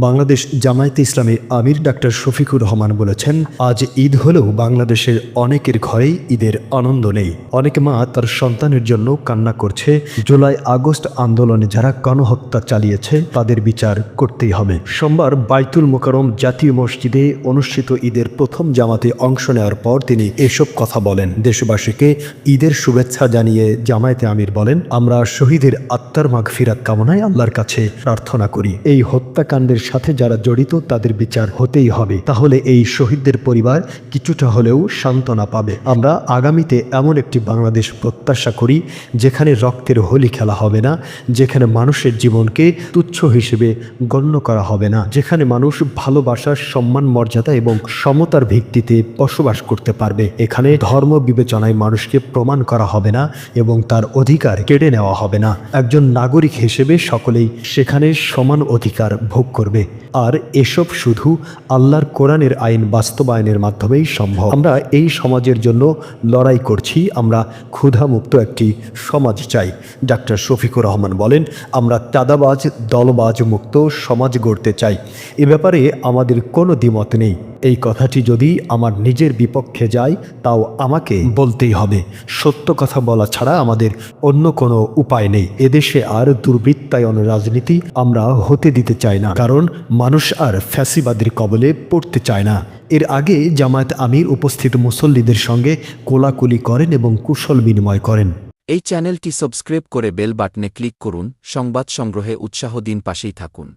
বাংলাদেশ জামায়াতে ইসলামী আমির doctor Shafiqur Rahman বলেছেন, আজ ঈদ হলেও বাংলাদেশের অনেকের ঘরেই ঈদের আনন্দ নেই। অনেক মা তার সন্তানের জন্য কান্না করছে। জুলাই আগস্ট আন্দোলনে যারা গণহত্যা চালিয়েছে তাদের বিচার করতেই হবে। সোমবার বাইতুল মোকাররম জাতীয় মসজিদে অনুষ্ঠিত ঈদের প্রথম জামাতে অংশ নেওয়ার পর তিনি এসব কথা বলেন। দেশবাসীকে ঈদের শুভেচ্ছা জানিয়ে জামায়াতে আমির বলেন, আমরা শহীদের আত্মার মাগফিরাত কামনায় আল্লাহর কাছে প্রার্থনা করি। এই হত্যাকাণ্ডের সাথে যারা জড়িত তাদের বিচার হতেই হবে। তাহলে এই শহীদদের পরিবার কিছুটা হলেও সান্ত্বনা পাবে। আমরা আগামীতে এমন একটি বাংলাদেশ প্রত্যাশা করি যেখানে রক্তের হোলি খেলা হবে না, যেখানে মানুষের জীবনকে তুচ্ছ হিসেবে গণ্য করা হবে না, যেখানে মানুষ ভালোবাসার, সম্মান, মর্যাদা এবং সমতার ভিত্তিতে বসবাস করতে পারবে। এখানে ধর্ম বিবেচনায় মানুষকে প্রমাণ করা হবে না এবং তার অধিকার কেড়ে নেওয়া হবে না। একজন নাগরিক হিসেবে সকলেই সেখানে সমান অধিকার ভোগ করবে। আর এসব শুধু আল্লাহর কোরআনের আইন বাস্তবায়নের মাধ্যমেই সম্ভব। আমরা এই সমাজের জন্য লড়াই করছি। আমরা ক্ষুধামুক্ত একটি সমাজ চাই। ডাক্তার শফিকুর রহমান বলেন, আমরা চাঁদাবাজ, দলবাজ মুক্ত সমাজ গড়তে চাই। এ ব্যাপারে আমাদের কোনো দ্বিমত নেই। এই কথাটি যদি আমার নিজের বিপক্ষে যায় তাও আমাকে বলতেই হবে। সত্য কথা বলা ছাড়া আমাদের অন্য কোনো উপায় নেই। এদেশে আর দুর্বৃত্তায়ন রাজনীতি আমরা হতে দিতে চাই না, কারণ মানুষ আর ফ্যাসিবাদের কবলে পড়তে চায় না। এর আগে জামায়াত আমির উপস্থিত মুসল্লিদের সঙ্গে কোলাকুলি করেন এবং কুশল বিনিময় করেন। এই চ্যানেলটি সাবস্ক্রাইব করে বেল বাটনে ক্লিক করুন। সংবাদ সংগ্রহে উৎসাহ দিন, পাশেই থাকুন।